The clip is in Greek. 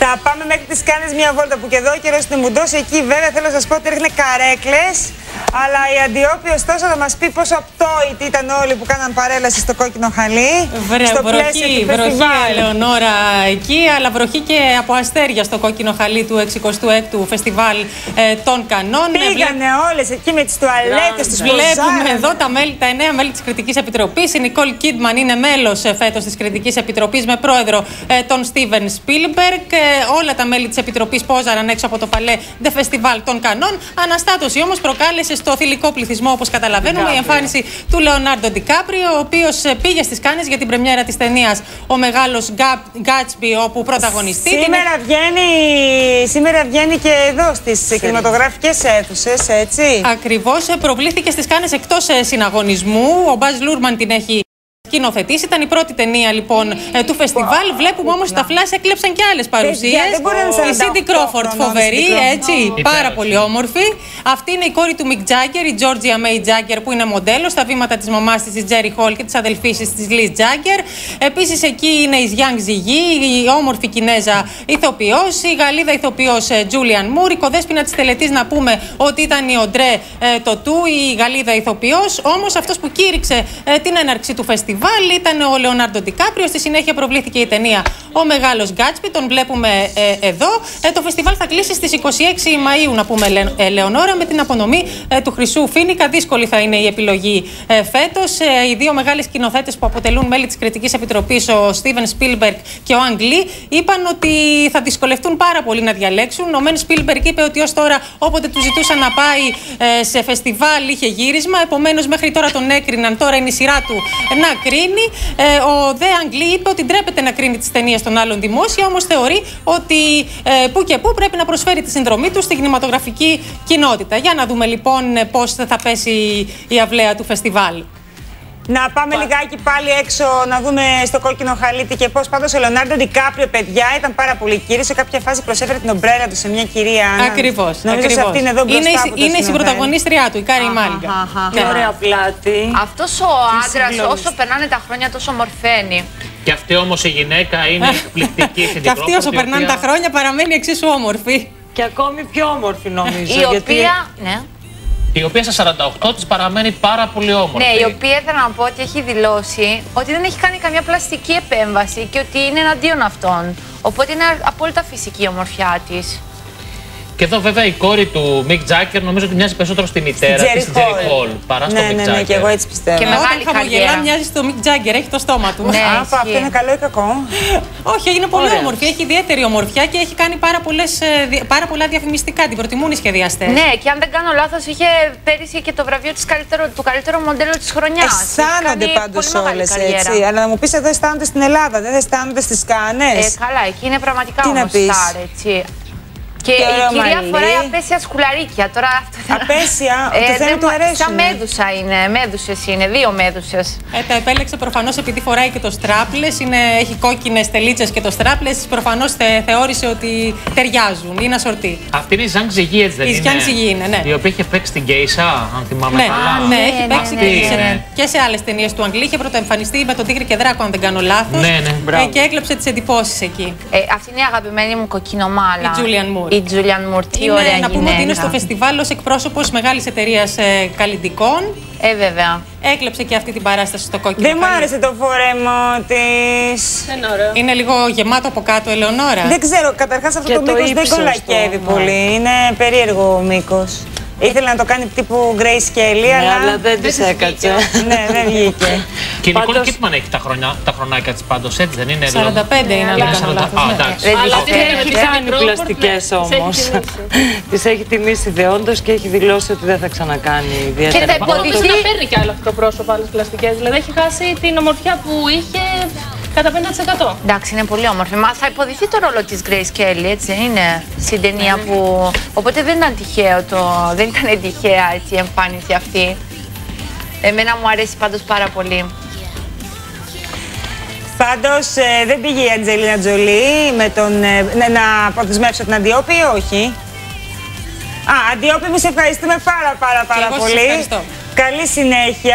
Να πάμε μέχρι τις Κάνες μια βόλτα που και εδώ καιρός είναι μουντός. Εκεί βέβαια θέλω να σας πω ότι ρίχνε καρέκλες. Αλλά η Αντιόπη ωστόσο θα μας πει πόσο απτόητοι ήταν όλοι που κάναν παρέλαση στο κόκκινο χαλί. Στο πλαίσιο του φεστιβάλ. Ελεονόρα εκεί, αλλά βροχή και από αστέρια στο κόκκινο χαλί του 66ου φεστιβάλ των Κανών. Πήγανε όλες εκεί με τις τουαλέτες, τους Βλέπουμε εδώ τα 9 μέλη της Κριτικής Επιτροπής. Η Νικόλ Κίτμαν είναι μέλος φέτος της Κριτικής Επιτροπής με πρόεδρο τον Στίβεν Σπίλμπεργκ. Όλα τα μέλη της Επιτροπής πόζαραν έξω από το παλέ The Festival των Κανών. Αναστάτωση όμως προκάλεσε στο θηλυκό πληθυσμό, όπως καταλαβαίνουμε, η εμφάνιση του Λεωνάρντο Ντικάπριο, ο οποίος πήγε στις Κάνες για την πρεμιέρα της ταινίας Ο Μεγάλος Γκάτσμπι, όπου πρωταγωνιστεί. Σήμερα βγαίνει και εδώ στις κινηματογραφικές αίθουσες, έτσι. Ακριβώς, προβλήθηκε στις Κάνες εκτός συναγωνισμού. Ο Μπαζ Λούρμαν την έχει σκηνοθετήσει. Ήταν η πρώτη ταινία λοιπόν του φεστιβάλ. Βλέπουμε όμως τα φλάς έκλεψαν και άλλες παρουσίες. Η Σίντι Κρόφορντ, φοβερή, έτσι, πάρα πολύ όμορφη. Αυτή είναι η κόρη του Μικ Τζάγκερ, η Τζόρτζια Μέι Τζάγκερ, που είναι μοντέλο στα βήματα της μαμάς της, η Τζέρι Χολ, και της αδελφής της Λιζ Τζάγκερ. Επίσης εκεί είναι η Ζιάνγκ Ζιγί, η όμορφη Κινέζα ηθοποιός, η Γαλλίδα ηθοποιός Τζούλιαν Μουρ, η κοδέσποινα της τελετής να πούμε ότι ήταν η Οντρέ Τοτού, η Γαλλίδα ηθοποιός. Όμως αυτός που κήρυξε την έναρξη του φεστιβάλ ήταν ο Λεωνάρντο Ντικάπριο. Στη συνέχεια προβλήθηκε η ταινία Ο Μεγάλος Γκάτσμπι. Τον βλέπουμε εδώ. Το φεστιβάλ θα κλείσει στις 26 Μαΐου, να πούμε, Ελεονόρα, με την απονομή του Χρυσού Φοίνικα. Δύσκολη θα είναι η επιλογή φέτος. Οι δύο μεγάλες σκηνοθέτες που αποτελούν μέλη της Κριτικής Επιτροπής, ο Στίβεν Σπίλμπεργκ και ο Ανγκ Λι, είπαν ότι θα δυσκολευτούν πάρα πολύ να διαλέξουν. Ο Μεν Σπίλμπεργκ είπε ότι ως τώρα, όποτε του ζητούσαν να πάει σε φεστιβάλ, είχε γύρισμα. Επομένως, μέχρι τώρα τον έκριναν. Τώρα είναι η σειρά του να κρίνει. Ο Δε Ανγκ Λι είπε ότι ντρέπεται να κρίνει τις ταινίες των άλλων δημόσια, όμως θεωρεί ότι που και που πρέπει να προσφέρει τη συνδρομή του στην κινηματογραφική κοινότητα. Για να δούμε λοιπόν πώς θα πέσει η αυλαία του φεστιβάλ. Να πάμε λιγάκι πάλι έξω να δούμε στο κόκκινο χαλίτι και πώς. Πάντως ο Λεωνάρντο Ντικάπριο, παιδιά, ήταν πάρα πολύ κύριος. Σε κάποια φάση προσέφερε την ομπρέλα του σε μια κυρία. Ακριβώς. Νομίζω ότι αυτή είναι εδώ μπροστά. Είναι η συμπρωταγωνίστρια του, η Κάρι Μάλιγκα. Τι ωραία πλάτη. Αυτός ο άντρας, όσο περνάνε τα χρόνια, τόσο μορφαίνει. Και αυτή όμως η γυναίκα είναι εκπληκτική. Και αυτή όσο περνάνε τα χρόνια παραμένει εξίσου όμορφη. Και ακόμη πιο όμορφη νομίζω. Η οποία. Ναι. Η οποία στα 48 της παραμένει πάρα πολύ όμορφη. Ναι, η οποία ήθελα να πω ότι έχει δηλώσει ότι δεν έχει κάνει καμία πλαστική επέμβαση και ότι είναι εναντίον αυτών. Οπότε είναι απόλυτα φυσική η ομορφιά της. Και εδώ βέβαια η κόρη του Μικ Τζάγκερ νομίζω ότι μοιάζει περισσότερο στη μητέρα της, στην Τζέρι Χολ, παρά στο Μικ Τζάγκερ. Ναι, και εγώ έτσι πιστεύω. Και μεγάλη χαμογελά μοιάζει στο Μικ Τζάγκερ, έχει το στόμα του. Ναι, αυτό είναι καλό ή κακό? Όχι, είναι πολύ όμορφη, έχει ιδιαίτερη ομορφιά και έχει κάνει πάρα πολλά διαφημιστικά. Την προτιμούν οι σχεδιαστές. Ναι, και αν δεν κάνω λάθος, είχε πέρυσι και το βραβείο του καλύτερου μοντέλου της χρονιάς. Αισθάνονται πάντως όλες έτσι. Αλλά να μου πεις, εδώ αισθάνονται στην Ελλάδα, δεν αισθάνονται στις Κάνες? Καλά, εκεί είναι πραγματικά όμως στάρ, έτσι. Και η κυρία φοράει απέσια σκουλαρίκια. Τώρα αυτό απέσια, δεν του αρέσουν. Σαν μέδουσα είναι, μέδουσες είναι, δύο μέδουσες. Τα επέλεξε προφανώς επειδή φοράει και το στράπλες, έχει κόκκινες τελίτσες και το στράπλες. Προφανώς θεώρησε ότι ταιριάζουν, είναι ασορτή. Αυτή είναι η Ζιάνγκ Ζιγί, έτσι δεν είναι? Η Ζιάνγκ Ζιγί είναι, ναι. Η οποία είχε παίξει στην Γκέισα, αν θυμάμαι καλά. Ναι, έχει παίξει και σε άλλες ταινίες του Ανγκ Λι. Είχε πρωτοεμφανιστεί με τον Τίγρη και Δράκο, αν δεν κάνω λάθος. Ναι. Και έκλεψε τις εντυπώσεις εκεί. Αυτή είναι η αγαπημένη μου κοκκινομάλα. Η Τζούλιαν Μουρ. Η Τζούλιαν Μουρ, τι ωραία γυναίκα. Να πούμε ότι είναι στο φεστιβάλ ως εκπρόσωπος μεγάλης εταιρείας καλλιτικών. Βέβαια. Έκλεψε και αυτή την παράσταση στο κόκκινο. Δεν μου άρεσε το φόρεμα της. Είναι λίγο γεμάτο από κάτω, Ελεονόρα. Δεν ξέρω, καταρχάς αυτό το μήκος δεν κολακεύει πολύ. Είναι περίεργο μήκος. Ήθελε να το κάνει τύπου Grace Kelly, αλλά δεν της έκατσε. Ναι, δεν βγήκε. Και η Νικόλ Κίτμαν έχει τα χρονάκια της πάντως, έτσι δεν είναι? 45 είναι, αλλά δεν κάνω λάθος. Αλλά δεν έχει κάνει πλαστικές όμως. Της έχει τιμήσει δεόντως και έχει δηλώσει ότι δεν θα ξανακάνει ιδιαίτερα. Και θα υποτίθεται να παίρνει κι άλλο αυτό το πρόσωπο άλλες πλαστικές. Δηλαδή έχει χάσει την ομορφιά που είχε κατά 50%. Εντάξει, είναι πολύ όμορφη. Μα θα υποδηθεί το ρόλο της Grace Kelly, έτσι δεν είναι? Στην ταινία που. Οπότε δεν ήταν τυχαίο δεν ήταν τυχαία έτσι, η εμφάνιση αυτή. Εμένα μου αρέσει πάντως πάρα πολύ. Πάντως δεν πήγε η Αντζελίνα Τζολί με τον. Να αποδεσμεύσω την Αντιόπη ή όχι? Αντιόπη, μου σε ευχαριστούμε πάρα πολύ. Ευχαριστώ. Καλή συνέχεια.